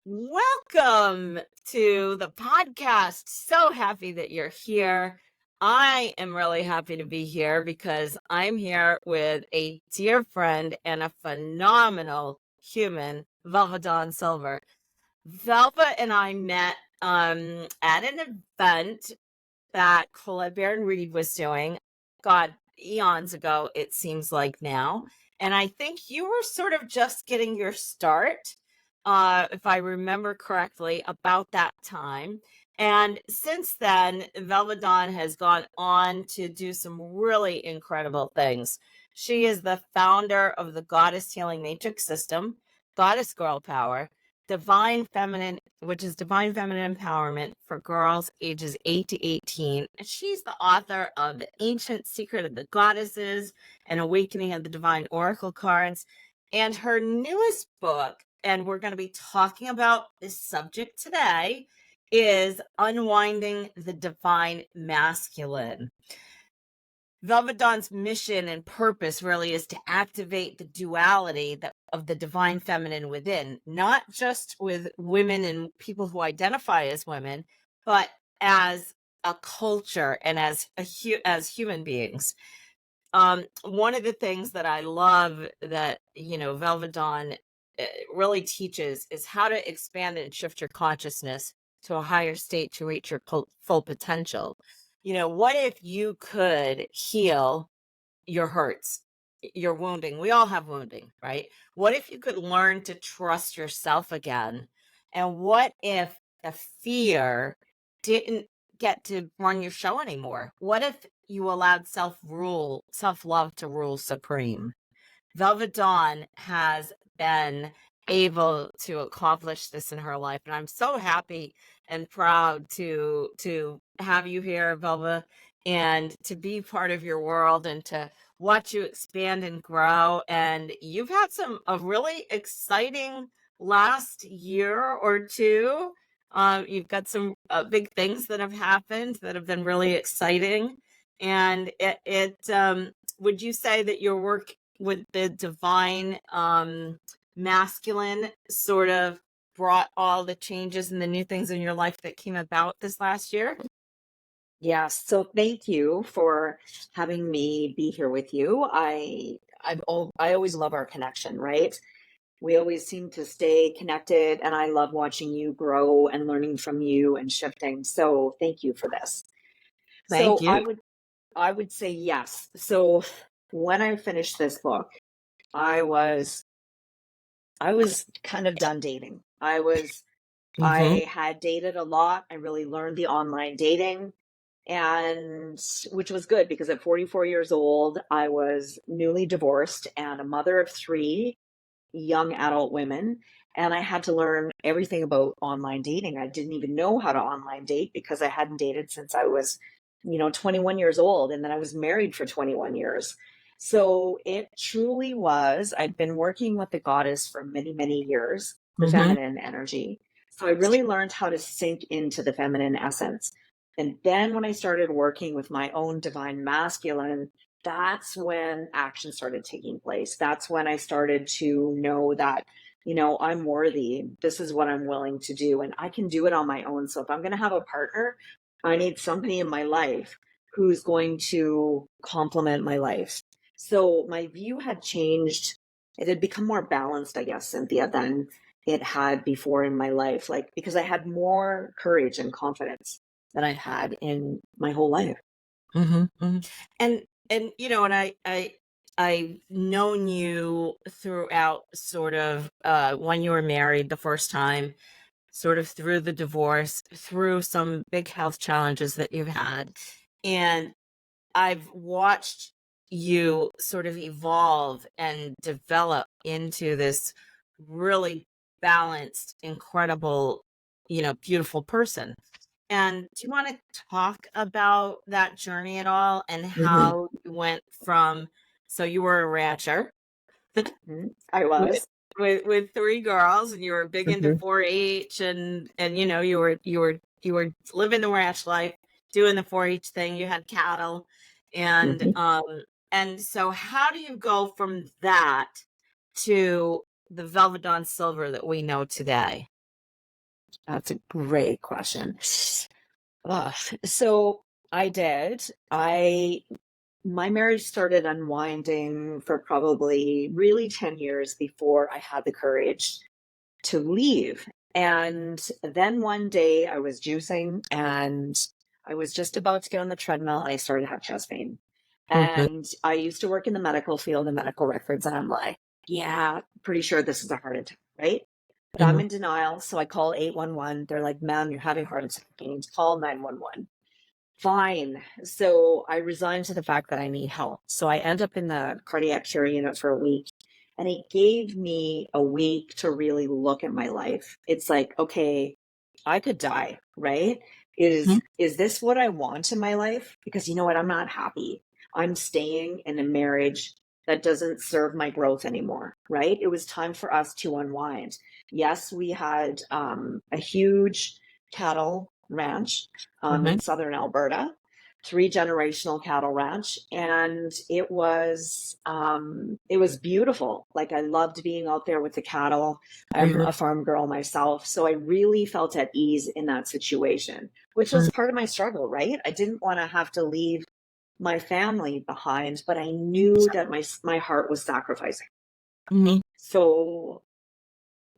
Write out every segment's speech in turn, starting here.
Welcome to the podcast. So happy that you're here. I am really happy to be here because I'm here with a dear friend and a phenomenal human, Velva Dawn Silver. Velva and I met at an event that Colette Baron Reed was doing. God, eons ago, it seems like now. And I think you were sort of just getting your start, if I remember correctly, about that time. And since then, Velva Dawn has gone on to do some really incredible things. She is the founder of the Goddess Healing Matrix System, Goddess Girl Power, Divine Feminine, which is Divine Feminine Empowerment for girls ages 8 to 18. And she's the author of The Ancient Secret of the Goddesses and Awakening of the Divine Oracle Cards. And her newest book, and we're going to be talking about this subject today, is Unwinding the Divine Masculine. Velva Dawn's mission and purpose really is to activate the duality of the divine feminine within, not just with women and people who identify as women, but as a culture and as human beings. One of the things that I love that Velva Dawn really teaches is how to expand and shift your consciousness to a higher state to reach your full potential. What if you could heal your hurts, your wounding? We all have wounding, right? What if you could learn to trust yourself again? And what if the fear didn't get to run your show anymore? What if you allowed self-love to rule supreme? Velvet Dawn has been able to accomplish this in her life, and I'm so happy and proud to have you here, Velva, and to be part of your world and to watch you expand and grow. And you've had a really exciting last year or two. You've got some big things that have happened that have been really exciting. And would you say that your work with the divine masculine sort of brought all the changes and the new things in your life that came about this last year? Yes. So thank you for having me be here with you. I always love our connection, right? We always seem to stay connected, and I love watching you grow and learning from you and shifting. So thank you for this. Thank So I you. would I would say yes. So when I finished this book, I was I was kind of done dating. Mm-hmm. I had dated a lot. I really learned the online dating, and which was good because at 44 years old, I was newly divorced and a mother of three young adult women. And I had to learn everything about online dating. I didn't even know how to online date because I hadn't dated since I was, 21 years old. And then I was married for 21 years. So it truly was, I'd been working with the goddess for many, many years, the Mm-hmm. feminine energy. So I really learned how to sink into the feminine essence. And then when I started working with my own divine masculine, that's when action started taking place. That's when I started to know that, I'm worthy. This is what I'm willing to do, and I can do it on my own. So if I'm going to have a partner, I need somebody in my life who's going to complement my life. So my view had changed. It had become more balanced, I guess, Cynthia, than it had before in my life. Like, because I had more courage and confidence than I'd had in my whole life. Mm-hmm. Mm-hmm. And I've known you throughout sort of when you were married the first time, sort of through the divorce, through some big health challenges that you've had. And I've watched you sort of evolve and develop into this really balanced, incredible, beautiful person. And do you want to talk about that journey at all and Mhm. how you went from, so you were a rancher Mhm. I with was. with three girls, and you were big into Mhm. 4-H, and you were living the ranch life, doing the 4-H thing. You had cattle, and Mhm. so how do you go from that to the Velvet Dawn Silver that we know today? That's a great question. Ugh. So I did. My marriage started unwinding for probably really 10 years before I had the courage to leave. And then one day I was juicing and I was just about to get on the treadmill and I started to have chest pain. And I used to work in the medical field and medical records. And I'm like, yeah, pretty sure this is a heart attack, right? But I'm in denial. So I call 811. They're like, ma'am, you're having a heart attack. You need to call 911. Fine. So I resigned to the fact that I need help. So I end up in the cardiac care unit for a week. And it gave me a week to really look at my life. It's like, okay, I could die, right? Is this what I want in my life? Because you know what? I'm not happy. I'm staying in a marriage that doesn't serve my growth anymore, right? It was time for us to unwind. Yes, we had a huge cattle ranch in southern Alberta, 3 generational cattle ranch, and it was beautiful. Like I loved being out there with the cattle. I'm a farm girl myself, so I really felt at ease in that situation, which was part of my struggle, right? I didn't want to have to leave my family behind, but I knew that my heart was sacrificing. So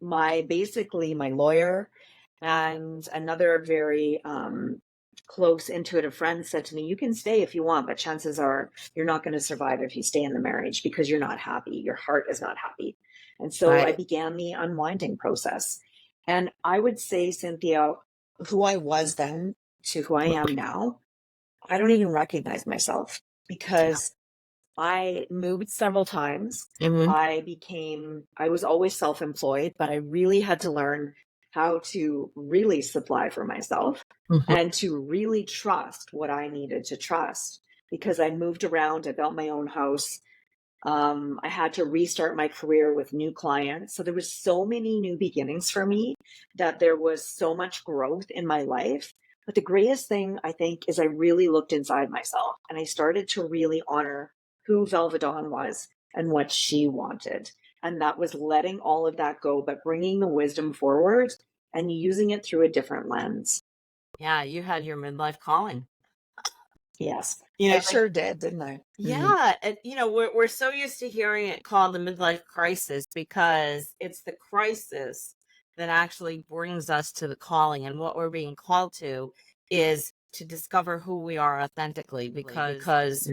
my lawyer and another very close intuitive friend said to me, you can stay if you want, but chances are you're not going to survive if you stay in the marriage because you're not happy. Your heart is not happy. And so I began the unwinding process. And I would say, Cynthia, who I was then to who I am now, I don't even recognize myself because I moved several times. I was always self-employed, but I really had to learn how to really supply for myself and to really trust what I needed to trust because I moved around. I built my own house. I had to restart my career with new clients. So there was so many new beginnings for me that there was so much growth in my life. But the greatest thing I think is I really looked inside myself and I started to really honor who Velva Dawn was and what she wanted. And that was letting all of that go, but bringing the wisdom forward and using it through a different lens. Yeah, you had your midlife calling. Yes, You know, I like, sure did, didn't I? Yeah, and you know, we're so used to hearing it called the midlife crisis because it's the crisis that actually brings us to the calling, and what we're being called to is to discover who we are authentically because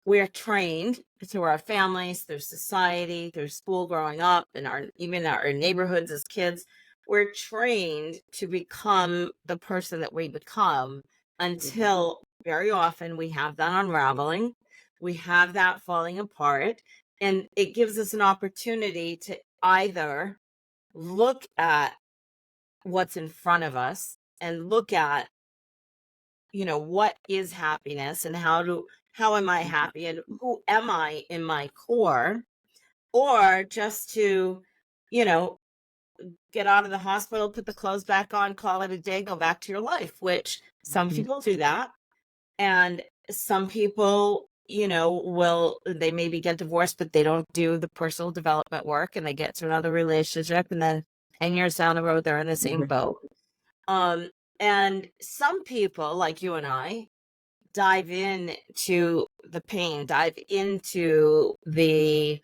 we're trained through our families, through society, through school growing up, and even our neighborhoods as kids. We're trained to become the person that we become until very often we have that unraveling, we have that falling apart, and it gives us an opportunity to either look at what's in front of us and look at, you know, what is happiness and how am I happy and who am I in my core, or just to, you know, get out of the hospital, put the clothes back on, call it a day, go back to your life, which some people do that. And some people, you know, they maybe get divorced, but they don't do the personal development work and they get to another relationship. And then 10 years down the road, they're in the same boat. And some people like you and I dive into the pain, dive into the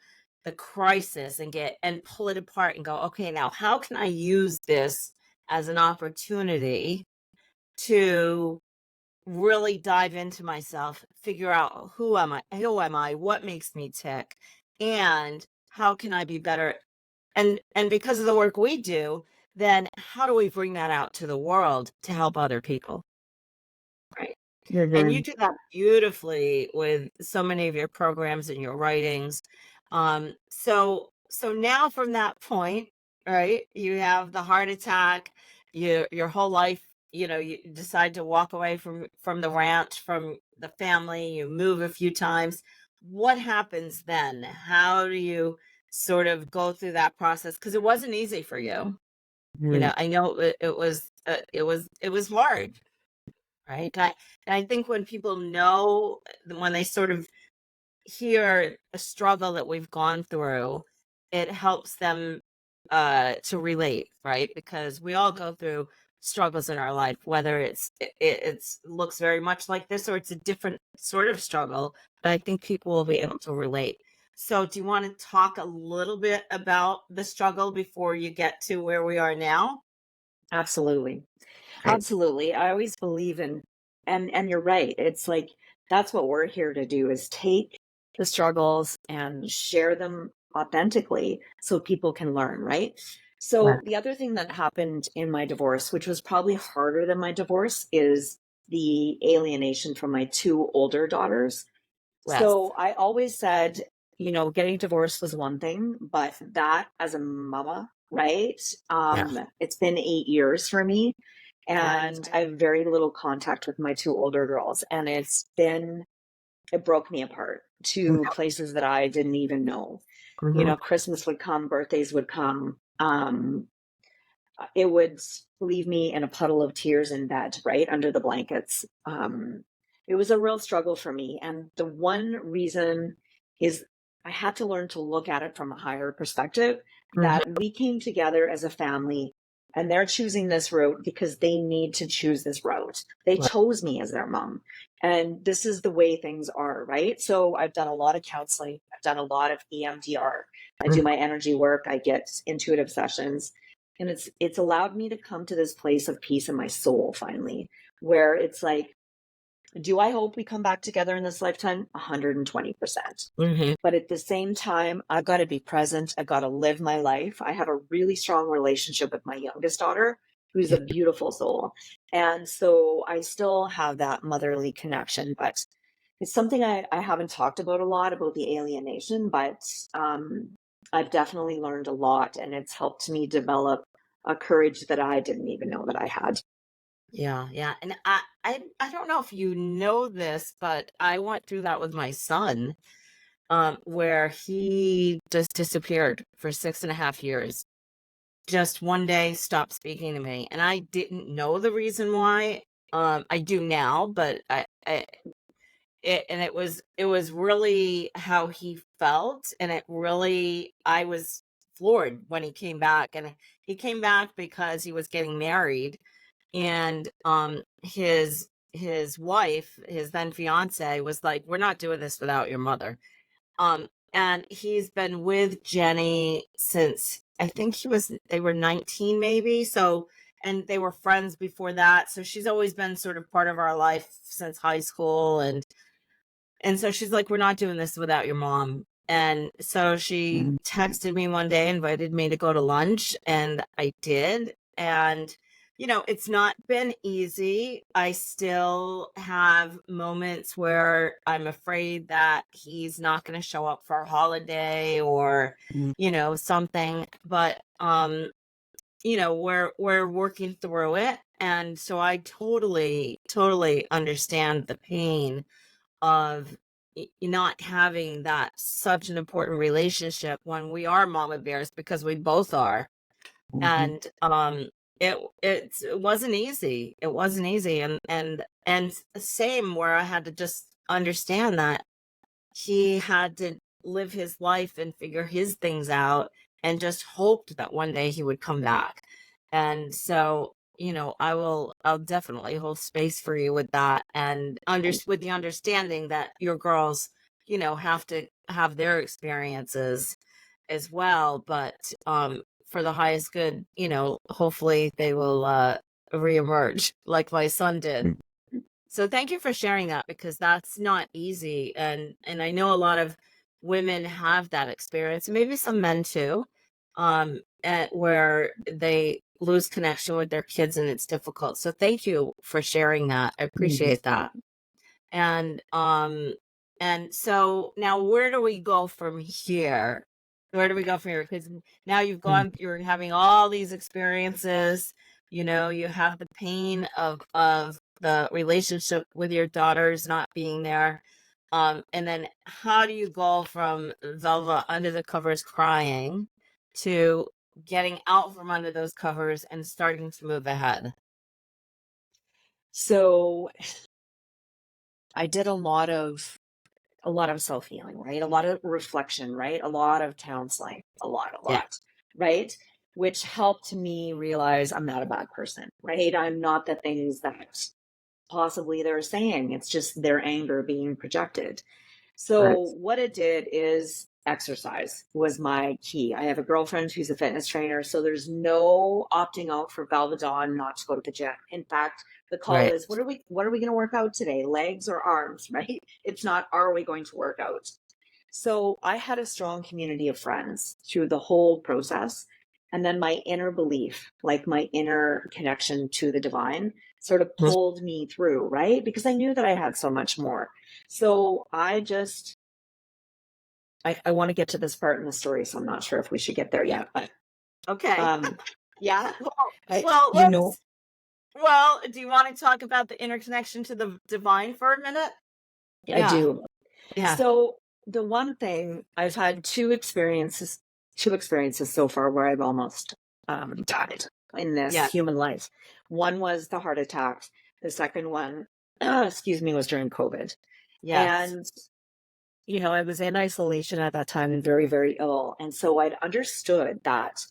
crisis and pull it apart and go, okay, now how can I use this as an opportunity to really dive into myself, figure out who am I, what makes me tick, and how can I be better? And because of the work we do, then how do we bring that out to the world to help other people? Right. And you do that beautifully with so many of your programs and your writings. So now from that point, right, you have the heart attack, your whole life, you know, you decide to walk away from the ranch, from the family, you move a few times. What happens then? How do you sort of go through that process? Because it wasn't easy for you. You know, I know it was hard, right? And I think when people know, when they sort of hear a struggle that we've gone through, it helps them to relate, right? Because we all go through struggles in our life, whether it's looks very much like this or it's a different sort of struggle, but I think people will be able to relate. So do you want to talk a little bit about the struggle before you get to where we are now? Absolutely. Great. Absolutely. I always believe in, and you're right. It's like that's what we're here to do, is take the struggles and share them authentically so people can learn, right? Right. So the other thing that happened in my divorce, which was probably harder than my divorce, is the alienation from my two older daughters. Yes. So I always said, getting divorced was one thing, but that as a mama, right? Yeah. It's been 8 years for me, And and I have very little contact with my two older girls, and it broke me apart to places that I didn't even know. Mhm. Christmas would come, birthdays would come. It would leave me in a puddle of tears in bed, right under the blankets. It was a real struggle for me. And the one reason is I had to learn to look at it from a higher perspective, Mhm. that we came together as a family and they're choosing this route because they need to choose this route. They Right. chose me as their mom. And this is the way things are, right? So I've done a lot of counseling. I've done a lot of EMDR. I do Mhm. my energy work. I get intuitive sessions, and it's allowed me to come to this place of peace in my soul finally, where it's like, do I hope we come back together in this lifetime? 120%. Mhm. But at the same time, I've got to be present. I've got to live my life. I have a really strong relationship with my youngest daughter, who's Yeah. a beautiful soul. And so I still have that motherly connection, but it's something I haven't talked about a lot, about the alienation, but I've definitely learned a lot, and it's helped me develop a courage that I didn't even know that I had. Yeah, yeah. And I don't know if you know this, but I went through that with my son, where he just disappeared for 6.5 years. Just one day stopped speaking to me. And I didn't know the reason why. I do now, but it was really how he felt, and it really I was floored when he came back. And he came back because he was getting married, and his wife, his then fiance, was like, "We're not doing this without your mother." And he's been with Jenny since, I think they were 19 maybe. So, and they were friends before that. So she's always been sort of part of our life since high school. And so she's like, "We're not doing this without your mom." And so she texted me one day, invited me to go to lunch, and I did. And, it's not been easy. I still have moments where I'm afraid that he's not going to show up for a holiday or, something. But, we're working through it. And so I totally, totally understand the pain of not having that such an important relationship when we are mama bears, because we both are. And it wasn't easy. It wasn't easy. And same, where I had to just understand that he had to live his life and figure his things out, and just hoped that one day he would come back. And so, I'll definitely hold space for you with that, and with the understanding that your girls, have to have their experiences as well. But for the highest good, hopefully they will reemerge like my son did. So thank you for sharing that, because that's not easy. And I know a lot of women have that experience, and maybe some men too, where they lose connection with their kids and it's difficult. So thank you for sharing that. I appreciate that. And so now, where do we go from here? Where do we go from here? Because now you're having all these experiences. You have the pain of the relationship with your daughters not being there. And then how do you go from Velva under the covers crying to getting out from under those covers and starting to move ahead? So I did a lot of self-healing, right? A lot of reflection, right? A lot of counseling, a Yeah. lot, right? which helped me realize I'm not a bad person, right? I'm not the things that possibly they're saying. It's just their anger being projected. Right. So what it did is exercise was my key. I have a girlfriend who's a fitness trainer, so there's no opting out for Velva Dawn not to go to the gym. In fact, the call Right. is what are we going to work out today? Legs or arms, right? It's not are we going to work out? So I had a strong community of friends through the whole process. And then my inner belief, like my inner connection to the divine, sort of Mhm. pulled me through, right? Because I knew that I had so much more. So I want to get to this part in the story, so I'm not sure if we should get there yet. But Okay. yeah, Well, I, well, you know, do you want to talk about the interconnection to the divine for a minute? I Yeah. do. Yeah. So the one thing I've had two experiences so far where I've almost died in this Yeah. human life. One was the heart attack. The second one, excuse me, was during COVID. Yes. And I was in isolation at that time and very, very ill. And so I'd understood that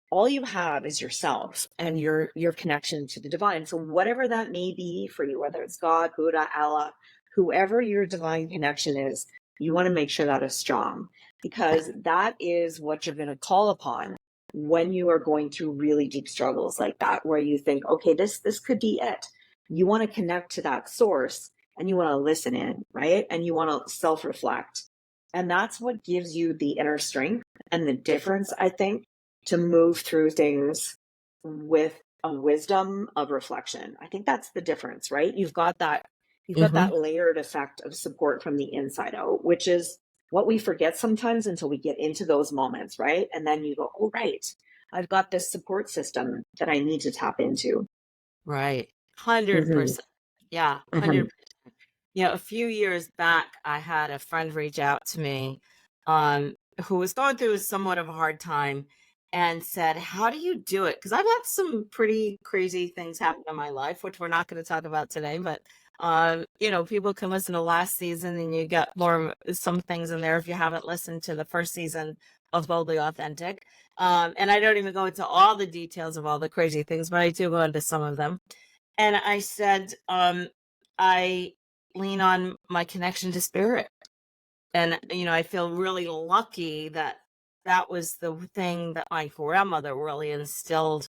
all you have is yourself and your connection to the divine. So whatever that may be for you, whether it's God, Buddha, Allah, whoever your divine connection is, you want to make sure that is strong, because that is what you're going to call upon when you are going through really deep struggles like that, where you think, okay, this could be it. You want to connect to that source and you want to listen in, right? And you want to self-reflect. And that's what gives you the inner strength and the difference, I think, to move through things with a wisdom of reflection. I think that's the difference, right? You've got that layered effect of support from the inside out, which is what we forget sometimes until we get into those moments, right? And then you go, oh, right, I've got this support system that I need to tap into. Right. Mm-hmm. 100%. Yeah. Mm-hmm. 100%. A few years back, I had a friend reach out to me, who was going through somewhat of a hard time and said, "How do you do it?" Because I've had some pretty crazy things happen in my life, which we're not going to talk about today, but people can listen to last season and you get more some things in there if you haven't listened to the first season of Boldly Authentic. And I don't even go into all the details of all the crazy things, but I do go into some of them. And I said, I lean on my connection to spirit. And, I feel really lucky that that was the thing that my grandmother really instilled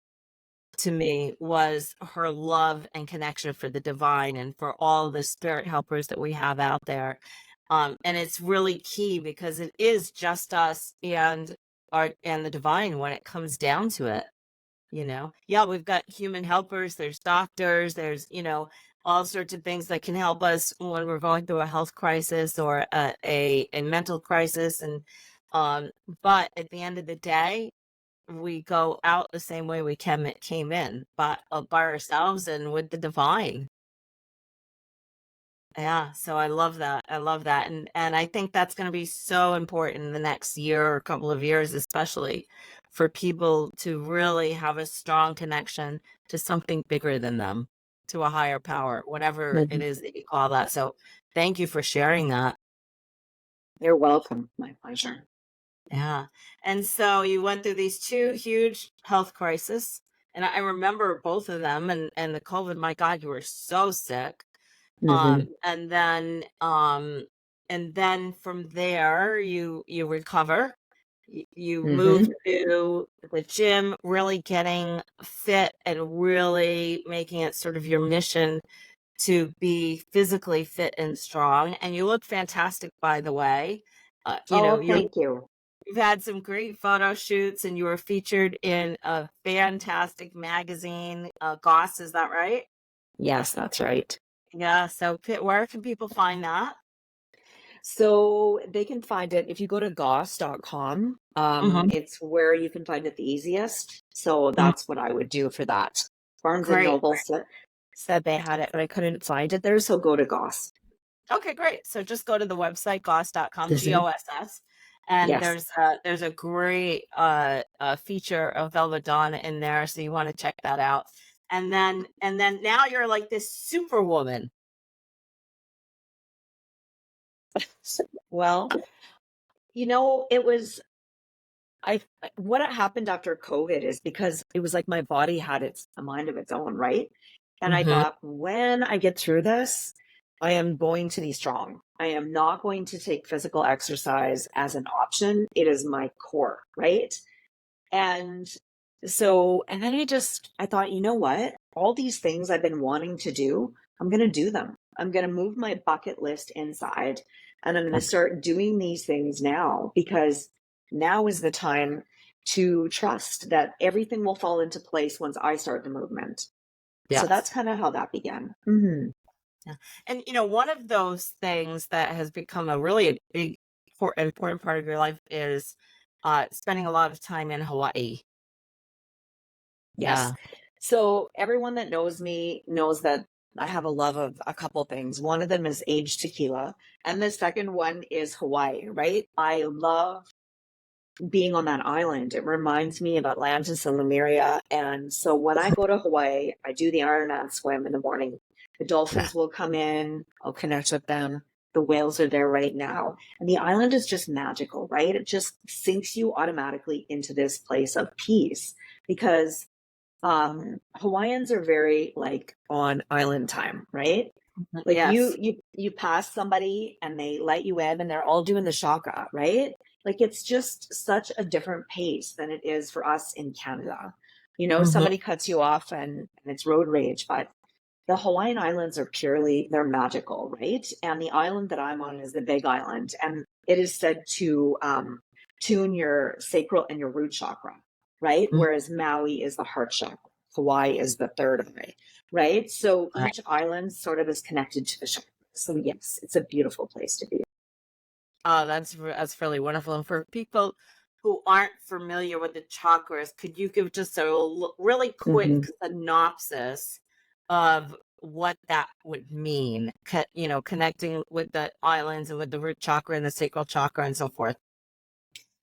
to me, was her love and connection for the divine and for all the spirit helpers that we have out there. And it's really key because it is just us and the divine when it comes down to it. Yeah, we've got human helpers, there's doctors, there's all sorts of things that can help us when we're going through a health crisis or a mental crisis. And but at the end of the day, we go out the same way we came in, but by ourselves and with the divine. Yeah, so I love that. I love that. And I think that's going to be so important in the next year or couple of years, especially for people to really have a strong connection to something bigger than them, to a higher power, whatever it Mm-hmm. is that you call that. So thank you for sharing that. You're welcome. My pleasure. Yeah. And so you went through these two huge health crises. And I remember both of them, and the COVID, my God, you were so sick. Mm-hmm. And then from there you recover. You move Mm-hmm. to the gym, really getting fit and really making it sort of your mission to be physically fit and strong. And you look fantastic, by the way. Oh, thank you. You've had some great photo shoots, and you were featured in a fantastic magazine, Goss, is that right? Yes, that's right. Yeah, so where can people find that? So they can find it if you go to goss.com. Mhm. It's where you can find it the easiest. So Mhm. that's what I would do for that. Barnes and Great. Noble said they had it, but I couldn't find it there. So go to Goss. Okay, great. So just go to the website, goss.com, Mhm. GOSS, and Yes. there's a great feature of Velva Dawn in there, so you want to check that out. And then now you're like this superwoman. Well, it was what happened after COVID is because it was like my body had a mind of its own, right? And I Mm-hmm. thought, when I get through this, I am going to be strong. I am not going to take physical exercise as an option. It is my core, right? And and then I thought, you know what? All these things I've been wanting to do, I'm going to do them. I'm going to move my bucket list inside and I'm going to start doing these things now, because now is the time to trust that everything will fall into place once I start the movement. So Yes. that's kind of how that began. Mm-hmm. Yeah. And one of those things that has become a really big important part of your life is spending a lot of time in Hawaii. Yes. Yeah. So everyone that knows me knows that I have a love of a couple things. One of them is aged tequila, and the second one is Hawaii, right? I love being on that island. It reminds me of Atlantis and Lemuria. And so when I go to Hawaii, I do the Ironman swim in the morning. The dolphins will come in, I'll connect with them. The whales are there right now. And the island is just magical, right? It just sinks you automatically into this place of peace, because Hawaiians are very like on island time, right? Like Yes. you pass somebody and they let you in and they're all doing the shaka, right? Like it's just such a different pace than it is for us in Canada. Mm-hmm. Somebody cuts you off and it's road rage, but the Hawaiian Islands are they're magical, right? And the island that I'm on is the Big Island, and it is said to tune your sacral and your root chakra, right? Whereas Maui is the heart chakra, Hawaii is the third eye, right? So Right. each island sort of is connected to the chakra. So yes, it's a beautiful place to be. Oh, that's really wonderful. And for people who aren't familiar with the chakras, could you give just a really quick Mm-hmm. synopsis of what that would mean? Connecting with the islands and with the root chakra and the sacral chakra and so forth.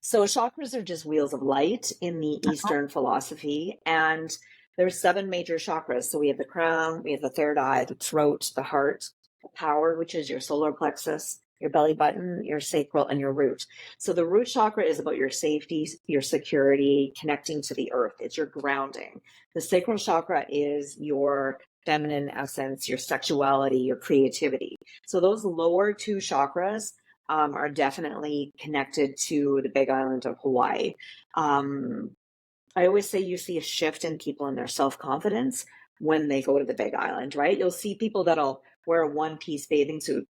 So chakras are just wheels of light in the Eastern philosophy, and there's 7 major chakras. So we have the crown, we have the third eye, the throat, the heart, the power, which is your solar plexus, your belly button, your sacral, and your root. So the root chakra is about your safety, your security, connecting to the earth. It's your grounding. The sacral chakra is your feminine essence, your sexuality, your creativity. So those lower 2 chakras are definitely connected to the Big Island of Hawaii. I always say you see a shift in people in their self-confidence when they go to the Big Island, right? You'll see people that'll wear a one-piece bathing suit.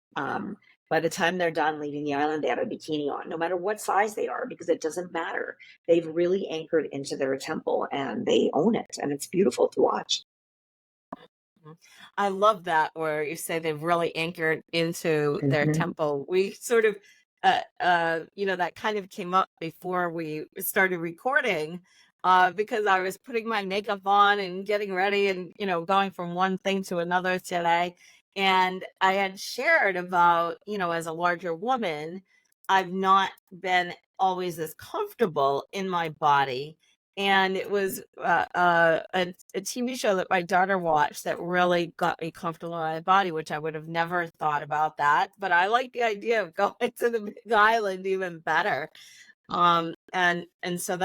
By the time they're done leaving the island, they have a bikini on, no matter what size they are, because it doesn't matter. They've really anchored into their temple and they own it, and it's beautiful to watch. I love that where you say they've really anchored into their Mm-hmm. tempo. We sort of, that kind of came up before we started recording, because I was putting my makeup on and getting ready and, going from one thing to another today. And I had shared about, as a larger woman, I've not been always as comfortable in my body. And it was a TV show that my daughter watched that really got me comfortable in my body, which I would have never thought about that. But I like the idea of going to the Big Island even better. And so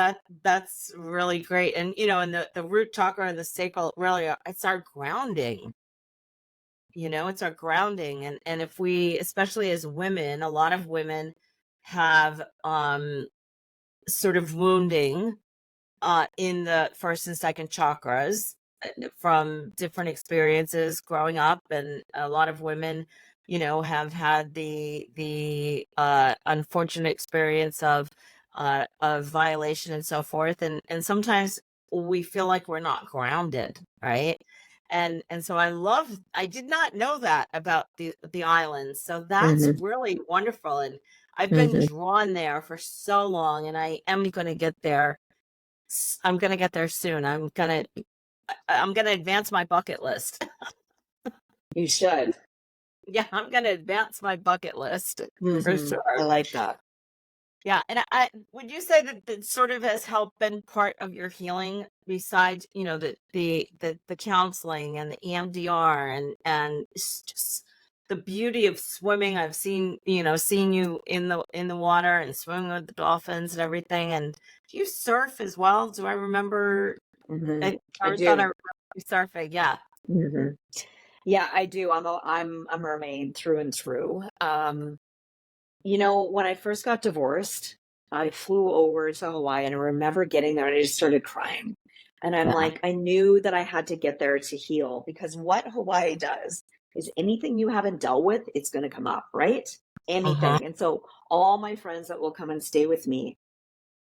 that's really great. And and the root chakra and the sacral really it's our grounding. It's our grounding. And if we, especially as women, a lot of women have sort of wounding in the first and second chakras from different experiences growing up, and a lot of women have had the unfortunate experience of violation and so forth, and sometimes we feel like we're not grounded, right? And so I did not know that about the islands, so that's Mm-hmm. really wonderful. And I've been Mm-hmm. drawn there for so long, and I am going to get there. I'm gonna get there soon. I'm gonna advance my bucket list. You should. Yeah, I'm gonna advance my bucket list for Mm-hmm. I sure. like that. Yeah, and I would you say that that sort of has helped been part of your healing besides, the counseling and the EMDR and just the beauty of swimming. I've seen, seen you in the water and swimming with the dolphins and everything. And do you surf as well? Do I remember? I I thought I do. remember you surfing. Yeah. hmm Yeah, I do. I'm a mermaid through and through. When I first got divorced, I flew over to Hawaii and I remember getting there and I just started crying. And I'm Yeah. like, I knew that I had to get there to heal because what Hawaii does is anything you haven't dealt with, it's going to come up, right? Uh-huh. Anything. And so all my friends that will come and stay with me,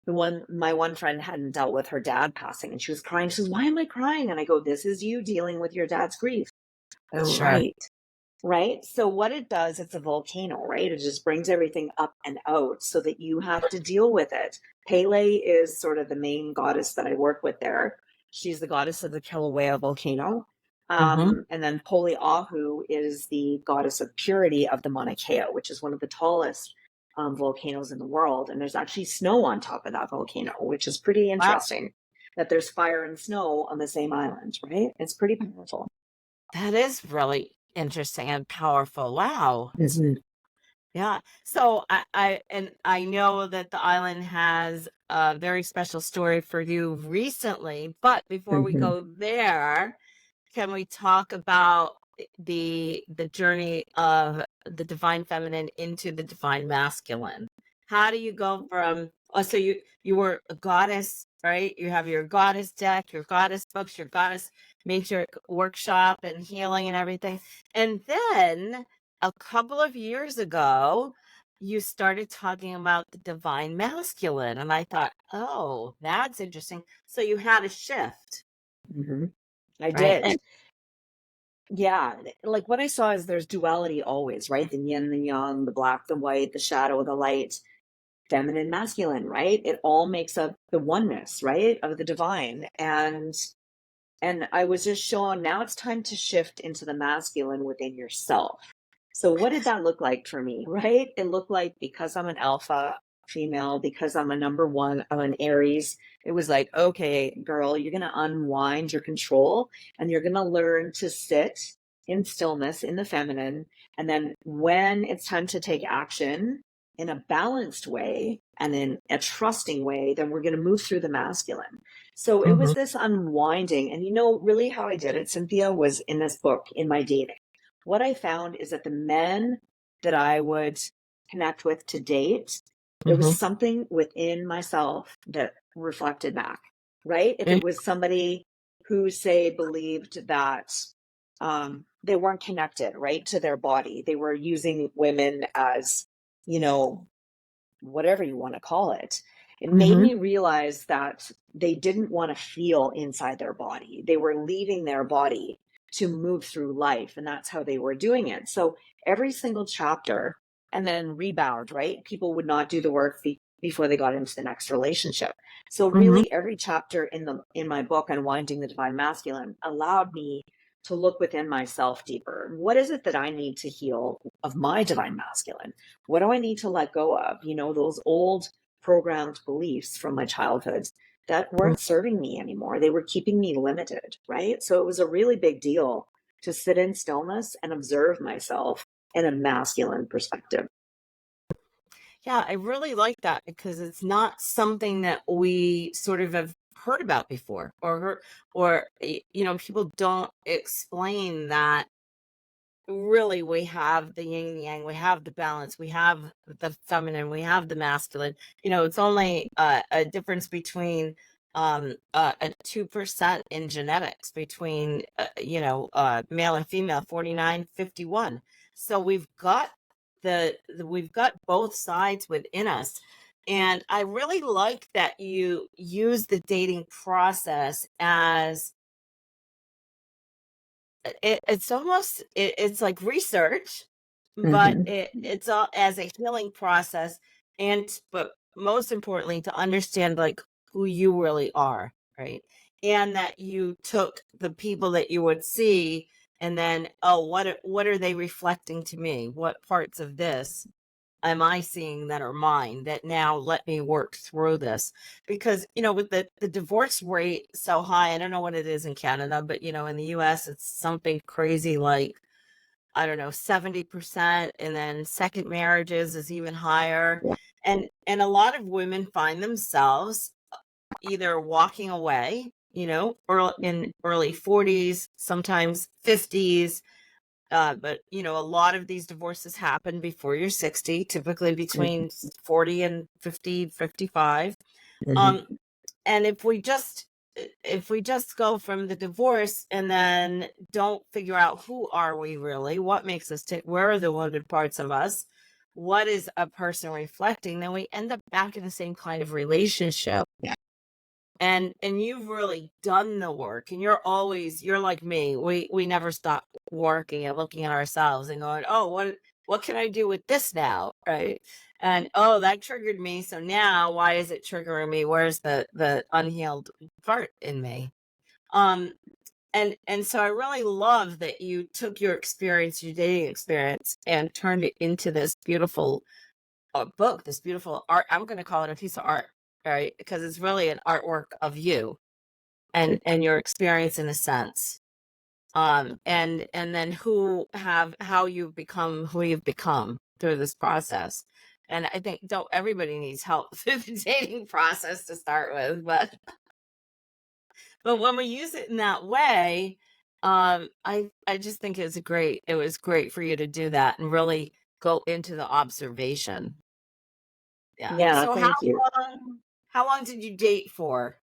my one friend hadn't dealt with her dad passing and she was crying. She says, "Why am I crying?" And I go, "This is you dealing with your dad's grief." Oh, Sure. right. Right. So what it does, it's a volcano, right? It just brings everything up and out so that you have to deal with it. Pele is sort of the main goddess that I work with there. She's the goddess of the Kilauea volcano. Mm-hmm. And then Poliahu is the goddess of purity of the Mauna Kea, which is one of the tallest volcanoes in the world. And there's actually snow on top of that volcano, which is pretty Wow. interesting that there's fire and snow on the same island, right? It's pretty powerful. That is really interesting and powerful. Wow. Mhm. Yeah. So I know that the island has a very special story for you recently, but before we Mhm. go there, can we talk about the journey of the divine feminine into the divine masculine? How do you go from so you were a goddess, right? You have your goddess deck, your goddess books, your goddess matrix workshop and healing and everything. And then a couple of years ago, you started talking about the divine masculine. And I thought, oh, that's interesting. So you had a shift, Mhm. I right? did. Yeah. Like what I saw is there's duality always, right? The yin, the yang, the black, the white, the shadow, the light, feminine, masculine, right? It all makes up the oneness, right? Of the divine. And I was just shown now it's time to shift into the masculine within yourself. So what did that look like for me, right? It looked like because I'm an alpha female, because I'm a number one, I'm an Aries, it was like, okay, girl, you're going to unwind your control and you're going to learn to sit in stillness in the feminine. And then when it's time to take action in a balanced way and in a trusting way, then we're going to move through the masculine. So it was Mhm. this unwinding. And really how I did it, Cynthia, was in this book, in my dating. What I found is that the men that I would connect with to date, there was Mhm. something within myself that reflected back, right? If it was somebody who, say, believed that they weren't connected, right, to their body, they were using women as, you know, whatever you want to call it, it made Mhm. me realize that they didn't want to feel inside their body. They were leaving their body to move through life, and that's how they were doing it. So every single chapter, and then rebound, right? People would not do the work before they got into the next relationship. So Mhm. really, every chapter in my book, Unwinding the Divine Masculine, allowed me to look within myself deeper. What is it that I need to heal of my divine masculine? What do I need to let go of? Those old programmed beliefs from my childhood that weren't serving me anymore. They were keeping me limited, right? So it was a really big deal to sit in stillness and observe myself in a masculine perspective. Yeah, I really like that because it's not something that we sort of have heard about before or people don't explain that really we have the yin and yang, we have the balance, we have the feminine, we have the masculine. It's only a difference between a 2% in genetics between male and female, 49-51. So we've got both sides within us. And I really like that you use the dating process as it's like research, but Mm-hmm. it's all as a healing process, and but most importantly to understand like who you really are, right? And that you took the people that you would see and then, oh, what are they reflecting to me? What parts of this am I seeing that are mine, that now let me work through this? Because, with the divorce rate so high, I don't know what it is in Canada, but in the US, it's something crazy like I don't know, 70%, and then second marriages is even higher. And a lot of women find themselves either walking away, in early 40s, sometimes 50s. But a lot of these divorces happen before you're 60, typically between 40 and 50, 55. Um, and if we just go from the divorce and then don't figure out who are we really, what makes us tick, where are the wounded parts of us, what is a person reflecting, then we end up back in the same kind of relationship. And you've really done the work, and you're like me. We never stop working and looking at ourselves and going, oh, what can I do with this now? Right. And oh, that triggered me. So now why is it triggering me? Where's the unhealed part in me? And so I really love that you took your experience, your dating experience, and turned it into this beautiful book, this beautiful art. I'm going to call it a piece of art, right? Because it's really an artwork of you and your experience in a sense. And then how you've become who you've become through this process. And I think everybody needs help through the dating process to start with, but when we use it in that way, I just think it was great for you to do that and really go into the observation. Yeah. Yeah, So thank you. how long did you date for?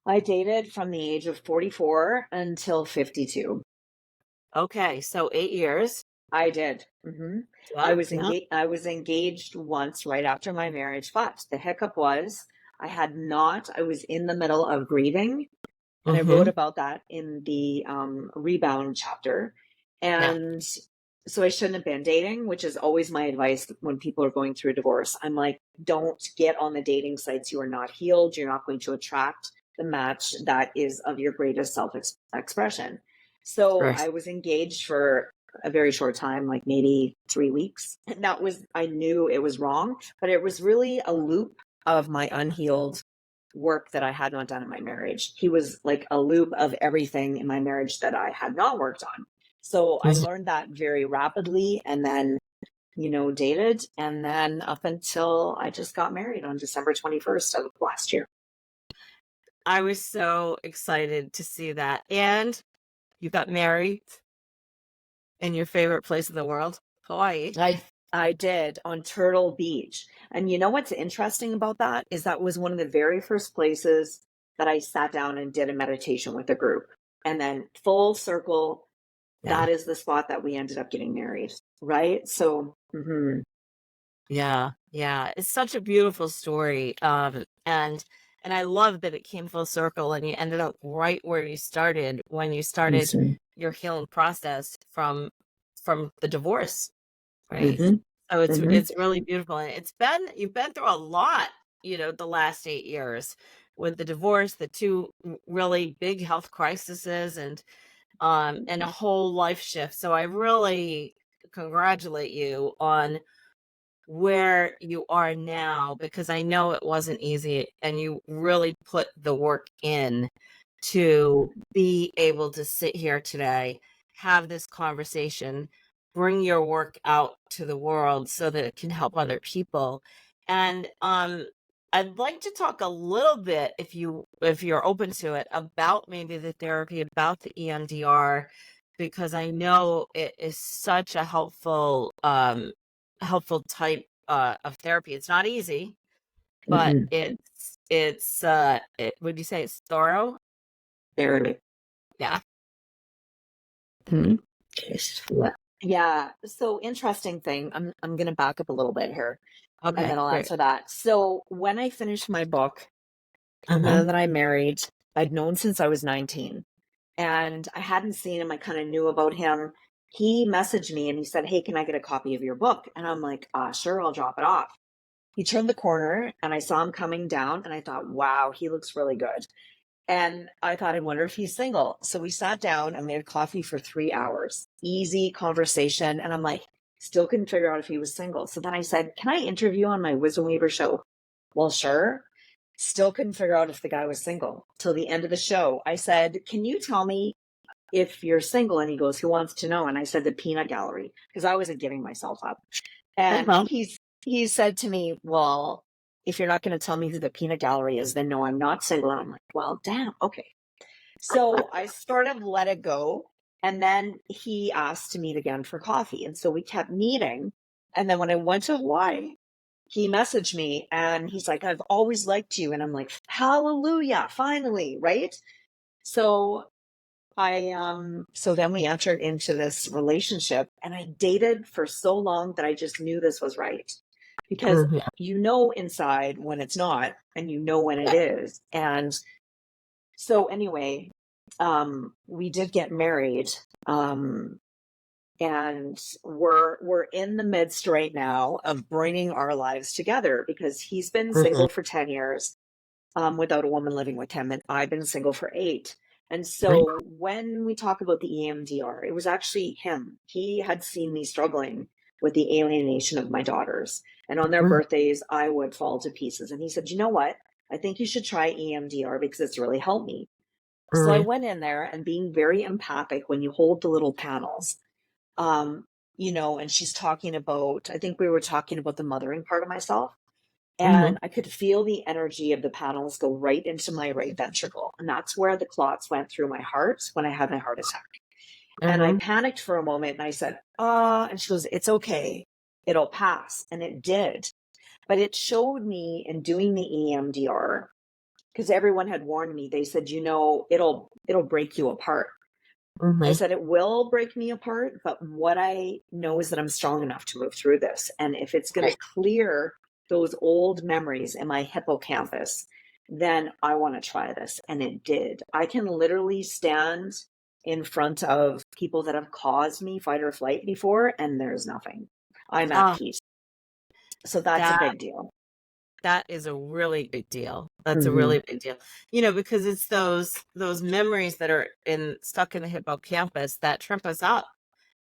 I dated from the age of 44 until 52. Okay, so 8 years. I did. Yeah, yeah. I was engaged once right after my marriage, but the hiccup was I was in the middle of grieving, and I wrote about that in the rebound chapter. Yeah. And so I shouldn't have been dating, which is always my advice when people are going through a divorce. I'm like, don't get on the dating sites. You are not healed. You're not going to attract the match that is of your greatest self expression. So Right. I was engaged for a very short time, like maybe 3 weeks. And I knew it was wrong, but it was really a loop of my unhealed work that I had not done in my marriage. He was like a loop of everything in my marriage that I had not worked on. So I learned that very rapidly, and then, dated, and then up until I just got married on December 21st of last year. I was so excited to see that. And you got married in your favorite place in the world, Hawaii. I did, on Turtle Beach. And you know what's interesting about that is that was one of the very first places that I sat down and did a meditation with a group. And then full circle, Yeah. that is the spot that we ended up getting married, right? So, Yeah, it's such a beautiful story. And I love that it came full circle and you ended up right where you started when you started your healing process from the divorce, right? So it's really beautiful, and you've been through a lot, the last 8 years with the divorce, the two really big health crises, and a whole life shift. So I really congratulate you on where you are now, because I know it wasn't easy and you really put the work in to be able to sit here today, have this conversation, bring your work out to the world so that it can help other people. And I'd like to talk a little bit, if you're open to it, about maybe the therapy, about the EMDR, because I know it is such a helpful type of therapy. It's not easy, but would you say it's thorough? Therapy. Yeah. Yeah. So interesting thing. I'm going to back up a little bit here, and Okay, then I'll great. answer that. So when I finished my book, the man that I married, I'd known since I was 19, and I hadn't seen him. I kind of knew about him. He messaged me and he said, "Hey, can I get a copy of your book?" And I'm like, sure, I'll drop it off. He turned the corner and I saw him coming down, and I thought, wow, he looks really good. And I thought, I wonder if he's single. So we sat down and made coffee for 3 hours. Easy conversation. And I'm like, still couldn't figure out if he was single. So then I said, can I interview on my Wisdom Weaver show? Well, sure. Still couldn't figure out if the guy was single till the end of the show. I said, can you tell me if you're single, and he goes, who wants to know? And I said, the peanut gallery, because I wasn't giving myself up. And Uh-huh. he said to me, well, if you're not going to tell me who the peanut gallery is, then no, I'm not single. And I'm like, well, damn. Okay. So I sort of let it go. And then he asked to meet again for coffee. And so we kept meeting. And then when I went to Hawaii, he messaged me and he's like, I've always liked you. And I'm like, hallelujah, finally, right? So so then we entered into this relationship, and I dated for so long that I just knew this was right. Because Mhm. you know inside when it's not, and you know when it is. And so anyway, we did get married. And we're in the midst right now of bringing our lives together, because he's been Mhm. single for 10 years, without a woman living with him, and I've been single for 8. And Right. so when we talk about the EMDR, it was actually him. He had seen me struggling with the alienation of my daughters, and on their Mhm. birthdays I would fall to pieces, and he said, you know what, I think you should try EMDR because it's really helped me. So I Mhm. went in there, and being very empathic, when you hold the little panels, um, and she's talking about, I think we were talking about the mothering part of myself. Mhm. And I could feel the energy of the panels go right into my right ventricle. And that's where the clots went through my heart when I had my heart attack. And I Mhm. panicked for a moment, and I said, ah, and she goes, it's okay. It'll pass. And it did. But it showed me in doing the EMDR, because everyone had warned me. They said, it'll break you apart. I Mhm. said, it will break me apart, but what I know is that I'm strong enough to move through this. And if it's going to Right. clear those old memories in my hippocampus, then I want to try this. And it did. I can literally stand in front of people that have caused me fight or flight before, and there's nothing. I'm at Oh, peace. So that's a that big deal. that is a really big deal. That's a Mm-hmm. really big deal. Because it's those memories that are stuck in the hippocampus that trip us up.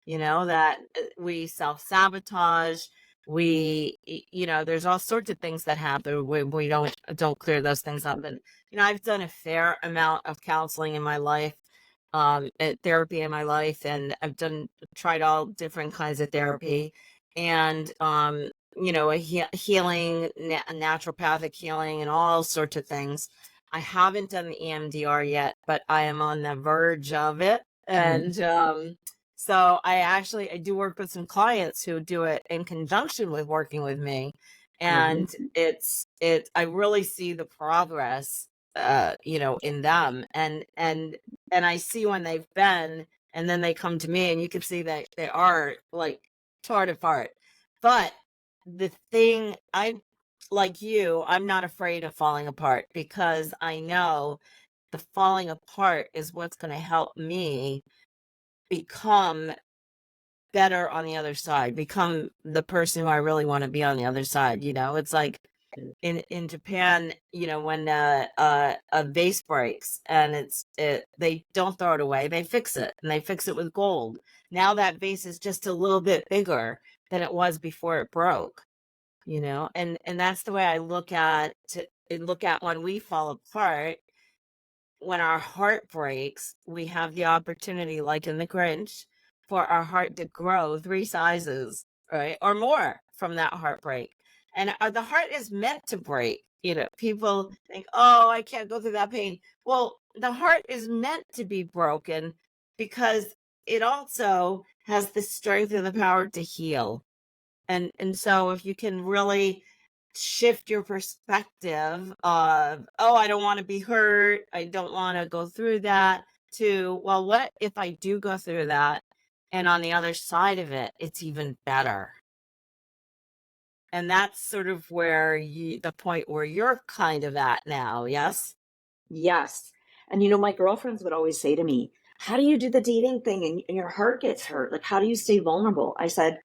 That we self-sabotage. There's all sorts of things that happen when we don't clear those things up. And I've done a fair amount of counseling in my life, therapy in my life, and I've tried all different kinds of therapy, and healing, naturopathic healing, and all sorts of things. I haven't done the EMDR yet, but I am on the verge of it. And so I do work with some clients who do it in conjunction with working with me. Mm-hmm. And I really see the progress, in them. And I see when they've been, and then they come to me, and you can see that they are like torn apart. But the thing, like you, I'm not afraid of falling apart, because I know the falling apart is what's going to help me become better on the other side, become the person who I really want to be on the other side. It's like in Japan, when a vase breaks, and they don't throw it away, they fix it, and they fix it with gold. Now that vase is just a little bit bigger than it was before it broke. And that's the way I look at when we fall apart. When our heart breaks, we have the opportunity, like in the Grinch, for our heart to grow 3 sizes, right? Or more from that heartbreak. And the heart is meant to break. People think, oh, I can't go through that pain. Well, the heart is meant to be broken, because it also has the strength and the power to heal. And so if you can really shift your perspective of, oh, I don't want to be hurt, I don't want to go through that, to, well, what if I do go through that, and on the other side of it, it's even better? And that's sort of where the point where you're kind of at now. Yes. Yes. And my girlfriends would always say to me, how do you do the dating thing and your heart gets hurt? Like, how do you stay vulnerable? I said,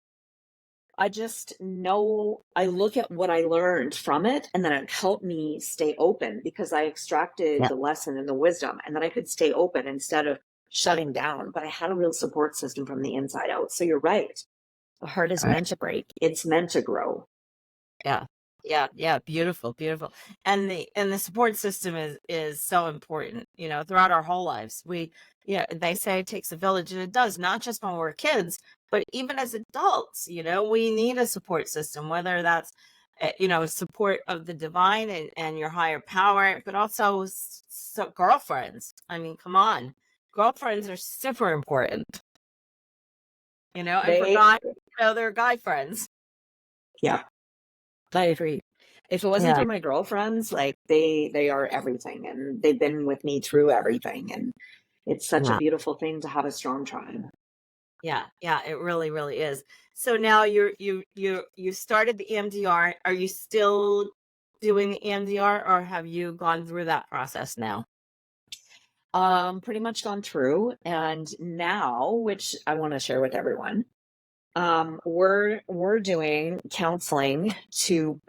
I just know I look at what I learned from it, and then it helped me stay open, because I extracted Yeah. the lesson and the wisdom, and then I could stay open instead of shutting down. But I had a real support system from the inside out. So you're right. The heart is All right. meant to break. It's meant to grow. Yeah. Yeah. Beautiful, beautiful. And the support system is so important, throughout our whole lives. They say it takes a village, and it does, not just when we're kids, but even as adults, we need a support system, whether that's, support of the divine and your higher power, but also girlfriends. I mean, come on. Girlfriends are super important, and for They, guys, they're guy friends. yeah, I agree. If it wasn't Yeah. for my girlfriends, like they are everything, and they've been with me through everything, and it's such a Yeah. beautiful thing to have a strong tribe. Yeah, it really, really is. So now you started the EMDR. Are you still doing the EMDR, or have you gone through that process now? Pretty much gone through, and now, which I want to share with everyone, we're doing counseling to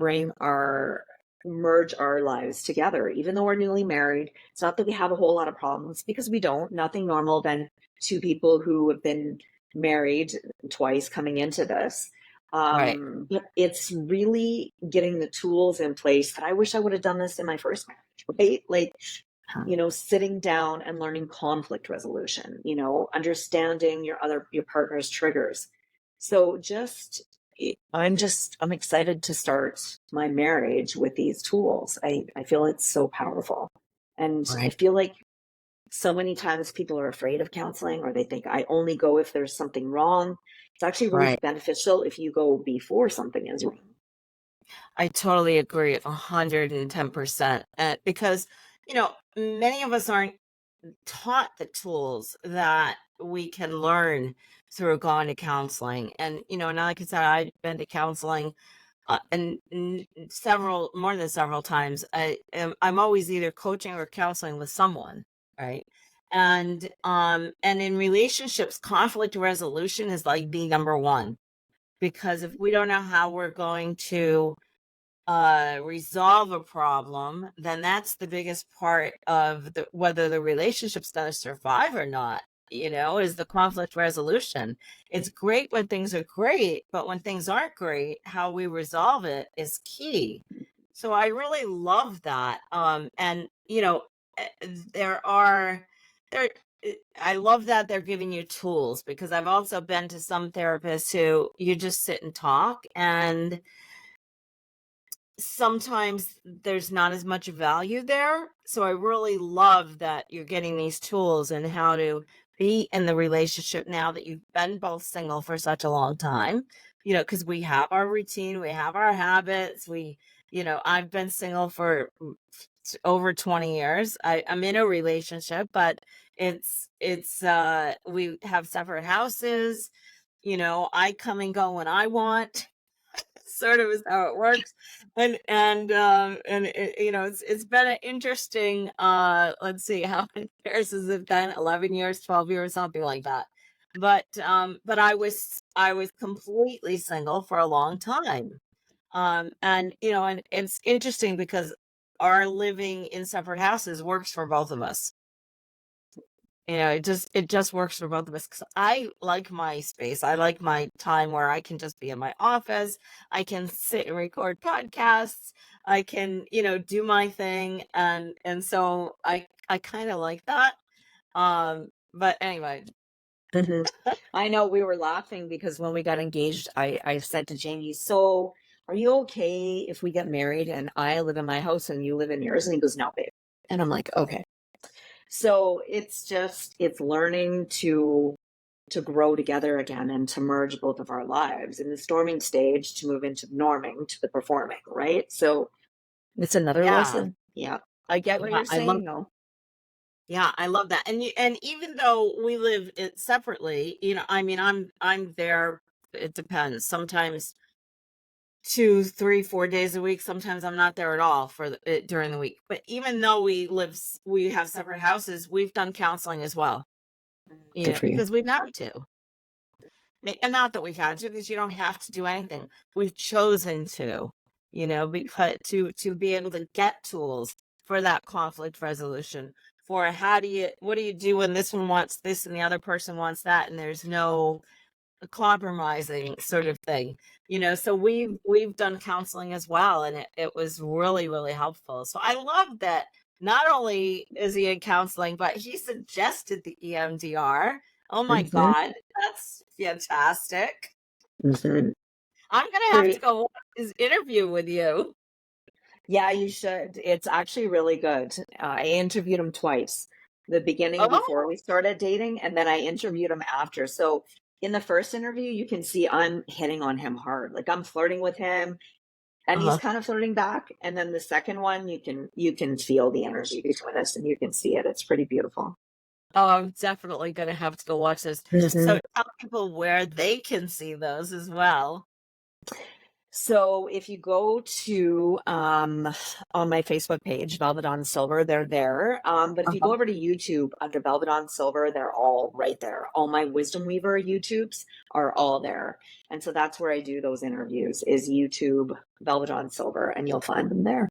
merge our lives together. Even though we're newly married, it's not that we have a whole lot of problems, because we don't. Nothing normal than two people who have been married twice coming into this. Right, But it's really getting the tools in place that I wish I would have done this in my first marriage, right? Like, sitting down and learning conflict resolution, understanding your partner's triggers. So I'm excited to start my marriage with these tools. I feel it's so powerful. And I right, feel like so many times people are afraid of counseling, or they think I only go if there's something wrong. It's actually really right. beneficial if you go before something is wrong. I totally agree 110%. Because, many of us aren't taught the tools that we can learn through going to counseling. And, now, like I said, I've been to counseling and more than several times. I'm always either coaching or counseling with someone, right? And in relationships, conflict resolution is like the number one, because if we don't know how we're going to resolve a problem, then that's the biggest part of whether the relationship's going to survive or not, is the conflict resolution. It's great when things are great, but when things aren't great, how we resolve it is key. So I really love that. And there are there I love that they're giving you tools, because I've also been to some therapists who you just sit and talk, and sometimes there's not as much value there. So I really love that you're getting these tools and how to be in the relationship now that you've been both single for such a long time, because we have our routine, we have our habits. I've been single for over 20 years. I'm in a relationship, but we have separate houses. I come and go when I want. Sort of is how it works. It's been an interesting, let's see, how many years has it been? 11 years, 12 years, something like that. But I was completely single for a long time. And it's interesting because our living in separate houses works for both of us. It just works for both of us, 'cause I like my space. I like my time where I can just be in my office. I can sit and record podcasts. I can, do my thing. And so I kind of like that. But anyway. Mhm. I know, we were laughing because when we got engaged, I said to Jamie, so are you okay if we get married and I live in my house and you live in yours? And he goes, no, babe. And I'm like, okay. So it's learning to grow together again and to merge both of our lives in the storming stage to move into norming to the performing, right? So it's another Yeah. lesson. Yeah. I get what Yeah, you're saying, though. I love that. And even though we live separately, I mean, I'm there. It depends. Sometimes 2, 3, 4 days a week. Sometimes I'm not there at all during the week. But even though we have separate houses, we've done counseling as well. Good for you. Because we've had to. And not that we've had to, because you don't have to do anything. We've chosen to, because to be able to get tools for that conflict resolution. For what do you do when this one wants this and the other person wants that, and there's no a compromising sort of thing, so we've done counseling as well, and it was really, really helpful. So I love that not only is he in counseling, but he suggested the EMDR. Oh my Hmm. God, that's fantastic. Hmm. I'm gonna have to go watch his interview with you. Yeah, you should. It's actually really good. I interviewed him twice. The beginning before Oh, we started dating, and then I interviewed him after. So in the first interview, you can see I'm hitting on him hard. Like I'm flirting with him and he's uh-huh. kind of flirting back. And then the second one, you can feel the energy between us and you can see it. It's pretty beautiful. Oh, I'm definitely gonna have to go watch this. Hmm. So tell people where they can see those as well. So if you go to on my Facebook page, Velva Dawn Silver, they're there. But if you go Uh-huh. over to YouTube under Velva Dawn Silver, they're all right there. All my Wisdom Weaver YouTubes are all there. And so that's where I do those interviews is YouTube Velva Dawn Silver, and you'll find them there.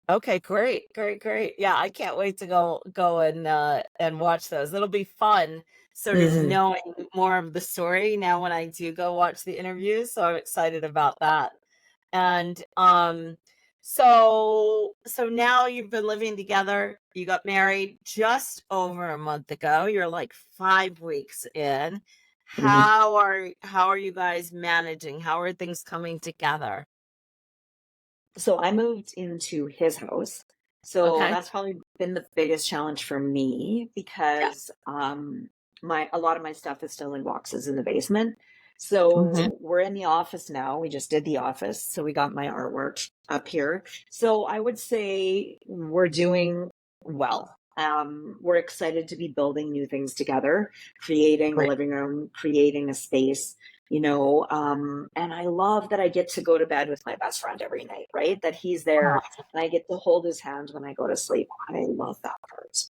Okay, great, great, great. Yeah, I can't wait to go and watch those. It'll be fun sort of Hmm. knowing more of the story now when I do go watch the interviews. So I'm excited about that. And so now you've been living together. You got married just over a month ago. You're like 5 weeks in. Hmm. How are you guys managing? How are things coming together? So I moved into his house. So Okay. that's probably been the biggest challenge for me Yeah. because my a lot of my stuff is still in boxes in the basement. Hmm. So we're in the office now. We just did the office. So we got my artwork up here. So I would say we're doing well. We're excited to be building new things together, creating a Great. living room, creating a space, and I love that I get to go to bed with my best friend every night, right? That he's there and I get to hold his hand when I go to sleep. I love that part. So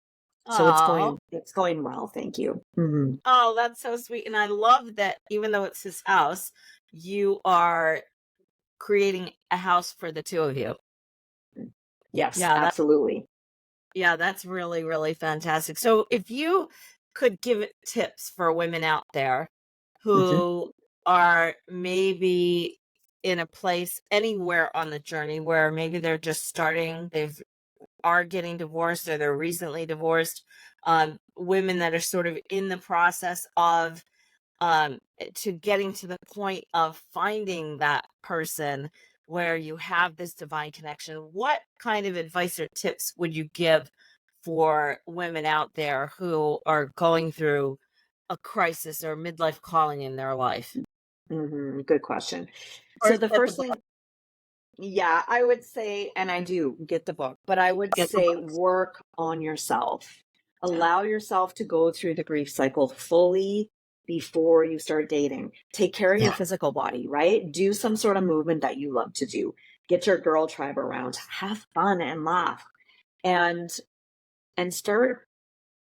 Oh, it's going well, thank you. Hmm. oh, that's so sweet. And I love that even though it's his house, you are creating a house for the two of you. Yes, Yeah, absolutely. that's really, really fantastic. So if you could give it tips for women out there Hmm. who are maybe in a place anywhere on the journey where maybe they're just starting, they've are getting divorced or they're recently divorced, women that are sort of in the process of to getting to the point of finding that person where you have this divine connection, what kind of advice or tips would you give for women out there who are going through a crisis or midlife calling in their life? Hmm. Good question. So First, the get the first book. thing, yeah, I would say, and I do get the book, but I would Get the say books. work on yourself. Allow yourself to go through the grief cycle fully before you start dating. Take care of your Yeah. physical body, right? Do some sort of movement that you love to do. Get your girl tribe around. Have fun and laugh. And start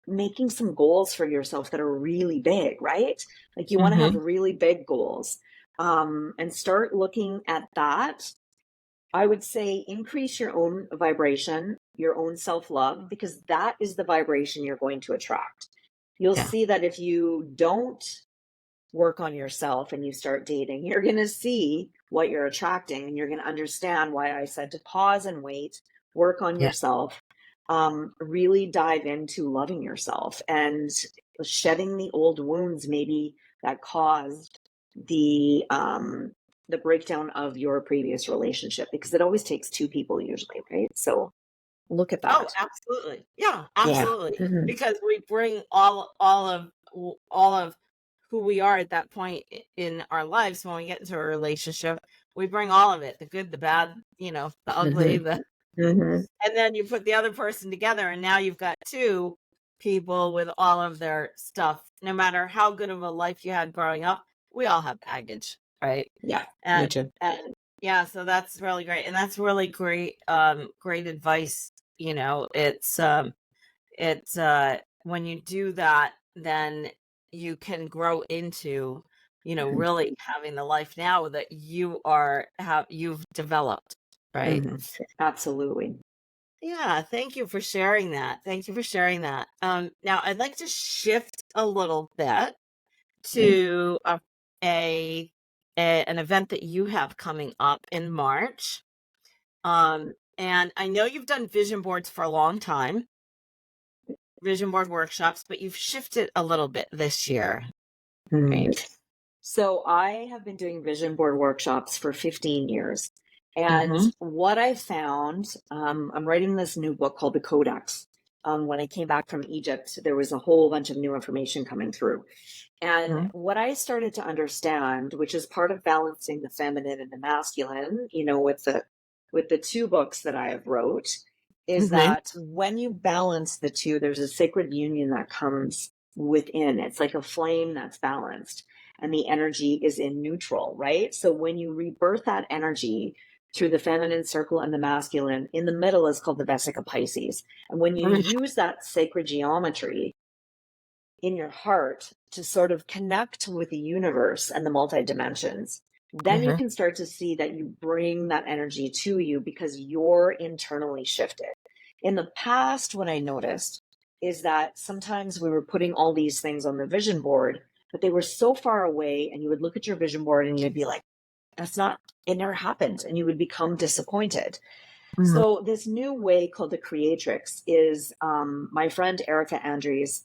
making some goals for yourself that are really big, right? Like you want to have Hmm. really big goals. And start looking at that. I would say increase your own vibration, your own self love, because that is the vibration you're going to attract. You'll Yeah. see that if you don't work on yourself and you start dating, you're going to see what you're attracting and you're going to understand why I said to pause and wait, work on Yeah. yourself, really dive into loving yourself and shedding the old wounds maybe that caused the breakdown of your previous relationship because it always takes two people usually, right? So look at Oh, that. absolutely. Yeah, Yeah. absolutely. Hmm. Because we bring all of who we are at that point in our lives when we get into a relationship. We bring all of it, the good, the bad, the ugly, Hmm. the Hmm. and then you put the other person together and now you've got two people with all of their stuff. No matter how good of a life you had growing up, we all have baggage, right? Yeah, me And too. and yeah, so that's really great. And that's really great great advice. It's when you do that, then you can grow into, really having the life now that you've developed, right? Hmm. Absolutely. Yeah, thank you for sharing that. Thank you for sharing that. Now I'd like to shift a little bit Okay. to a an event that you have coming up in March. And I know you've done vision boards for a long time, vision board workshops, but you've shifted a little bit this year. Right. So I have been doing vision board workshops for 15 years. And what I found, I'm writing this new book called The Codex. When I came back from Egypt, there was a whole bunch of new information coming through. And what I started to understand, which is part of balancing the feminine and the masculine, with the two books that I have wrote, is that when you balance the two, there's a sacred union that comes within. It's like a flame that's balanced and the energy is in neutral, right? So when you rebirth that energy through the feminine circle and the masculine, in the middle is called the Vesica Pisces. And when you use that sacred geometry in your heart to sort of connect with the universe and the multi-dimensions, then you can start to see that you bring that energy to you because you're internally shifted. In the past, what I noticed is that sometimes we were putting all these things on the vision board, but they were so far away, and you would look at your vision board and you'd be like, it never happened. And you would become disappointed. So this new way called the Creatrix is, my friend Erica Andrews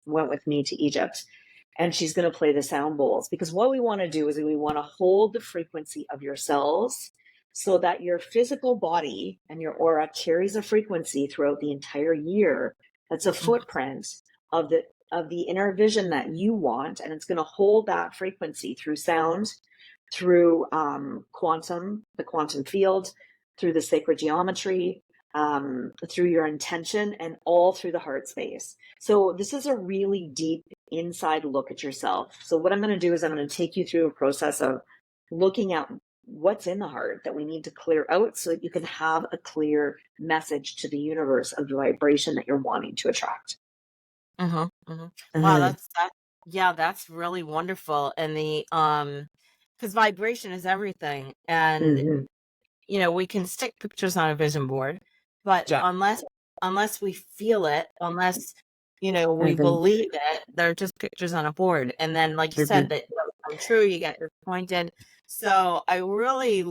went with me to Egypt, and she's going to play the sound bowls, because what we want to do is we want to hold the frequency of your cells so that your physical body and your aura carries a frequency throughout the entire year. That's a footprint of the inner vision that you want, and it's going to hold that frequency through sound, through the quantum field, through the sacred geometry, through your intention, and all through the heart space. So this is a really deep inside look at yourself. So what I'm going to do is I'm going to take you through a process of looking at what's in the heart that we need to clear out so that you can have a clear message to the universe of the vibration that you're wanting to attract. Wow, that's really wonderful. And because vibration is everything. And we can stick pictures on a vision board, but unless we feel it, unless we believe it, they're just pictures on a board. And then, like you said, that come true, you get disappointed. So I really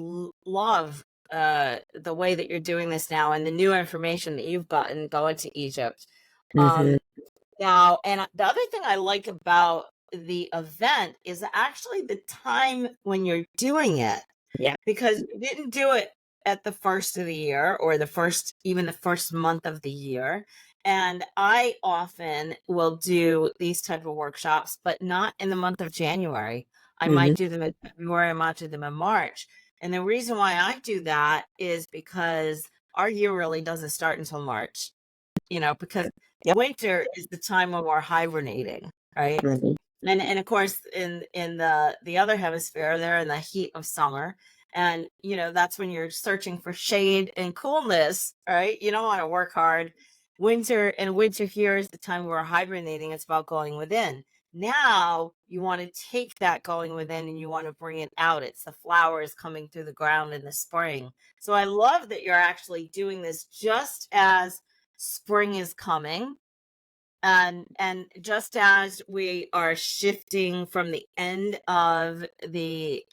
love the way that you're doing this now, and the new information that you've gotten going to Egypt. Now, and the other thing I like about the event is actually the time when you're doing it. Yeah. Because you didn't do it at the first of the year or even the first month of the year. And I often will do these type of workshops, but not in the month of January. I might do them in February, I might do them in March. And the reason why I do that is because our year really doesn't start until March, because winter is the time when we're hibernating, right? And of course, in the other hemisphere, they're in the heat of summer. And, that's when you're searching for shade and coolness, right? You don't want to work hard. Winter here is the time we're hibernating. It's about going within. Now you want to take that going within and you want to bring it out. It's the flowers coming through the ground in the spring. So I love that you're actually doing this just as spring is coming. And just as we are shifting from the end of the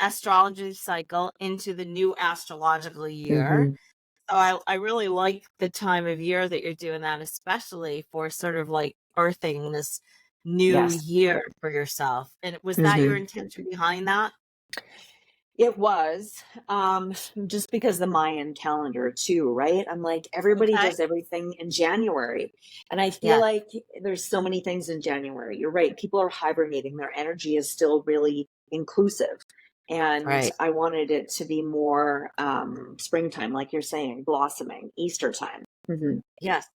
astrology cycle into the new astrological year. So I really like the time of year that you're doing that, especially for sort of like earthing this new year for yourself. And was that your intention behind that? It was, just because the Mayan calendar too, right? I'm like, everybody does everything in January. And I feel like there's so many things in January. You're right. People are hibernating. Their energy is still really inclusive. And I wanted it to be more springtime, like you're saying, blossoming, Easter time. Yes.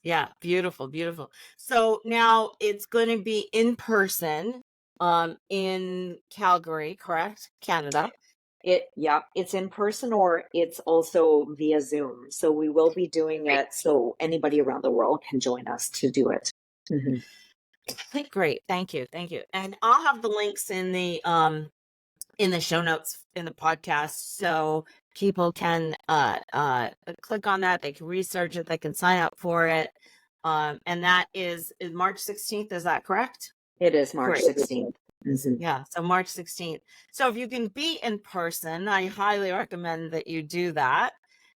Yeah. Beautiful. Beautiful. So now it's going to be in person in Calgary, correct? Canada. It's in person, or it's also via Zoom. So we will be doing it so anybody around the world can join us to do it. Great. Thank you. And I'll have the links in the show notes in the podcast, so people can click on that. They can research it. They can sign up for it. And that is March 16th. Is that correct? It is March Great. 16th. Yeah, so March 16th. So if you can be in person, I highly recommend that you do that.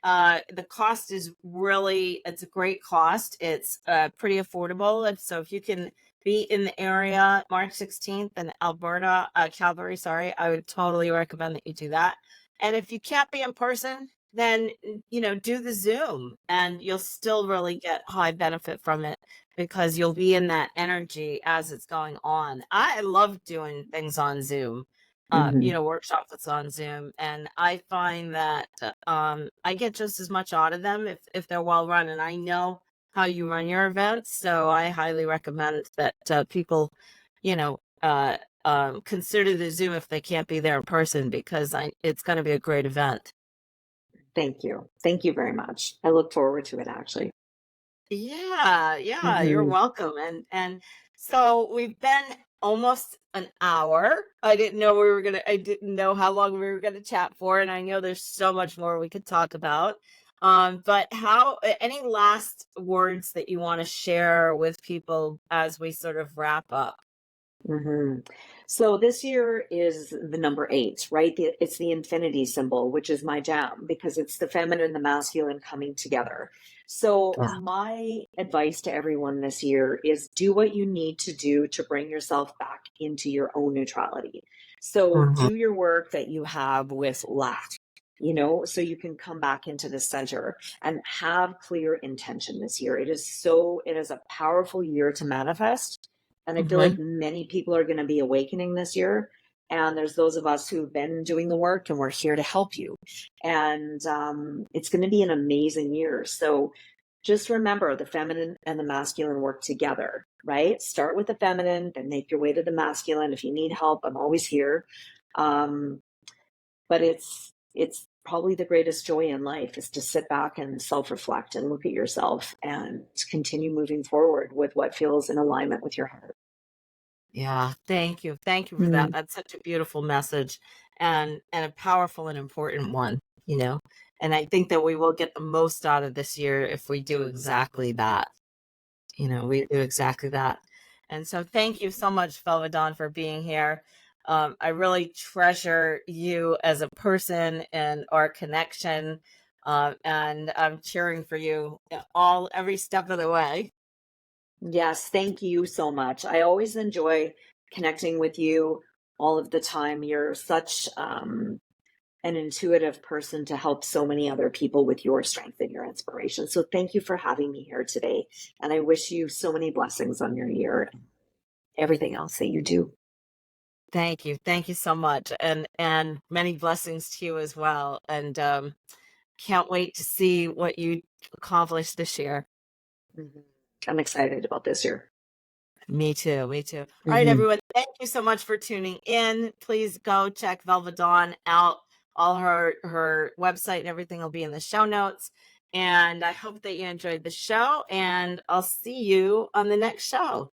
The cost is really, it's a great cost. It's pretty affordable. And so if you can be in the area March 16th in Alberta, Calgary, sorry, I would totally recommend that you do that. And if you can't be in person, then, do the Zoom and you'll still really get high benefit from it because you'll be in that energy as it's going on. I love doing things on Zoom, workshops that's on Zoom. And I find that I get just as much out of them if they're well run. And I know how you run your events. So I highly recommend that people, consider the Zoom if they can't be there in person because it's going to be a great event. Thank you. Thank you very much. I look forward to it, actually. Yeah, you're welcome. And so we've been almost an hour. I didn't know how long we were gonna chat for, and I know there's so much more we could talk about. But any last words that you want to share with people as we sort of wrap up? So this year is the number 8, right? It's the infinity symbol, which is my jam because it's the feminine and the masculine coming together. So my advice to everyone this year is do what you need to do to bring yourself back into your own neutrality. So do your work that you have with lack, so you can come back into the center and have clear intention this year. It is a powerful year to manifest. And I feel like many people are going to be awakening this year. And there's those of us who've been doing the work and we're here to help you. And it's going to be an amazing year. So just remember the feminine and the masculine work together, right? Start with the feminine, then make your way to the masculine. If you need help, I'm always here. But it's probably the greatest joy in life is to sit back and self-reflect and look at yourself and continue moving forward with what feels in alignment with your heart. Yeah, thank you. Thank you for that. That's such a beautiful message and a powerful and important one, And I think that we will get the most out of this year if we do exactly that. We do exactly that. And so thank you so much, Velva Dawn, for being here. I really treasure you as a person and our connection. And I'm cheering for you every step of the way. Yes, thank you so much. I always enjoy connecting with you all of the time. You're such an intuitive person to help so many other people with your strength and your inspiration. So thank you for having me here today. And I wish you so many blessings on your year and everything else that you do. Thank you. Thank you so much. And many blessings to you as well. And can't wait to see what you accomplish this year. I'm excited about this year. Me too. Me too. All right, everyone. Thank you so much for tuning in. Please go check Velva Dawn out. All her website and everything will be in the show notes. And I hope that you enjoyed the show. And I'll see you on the next show.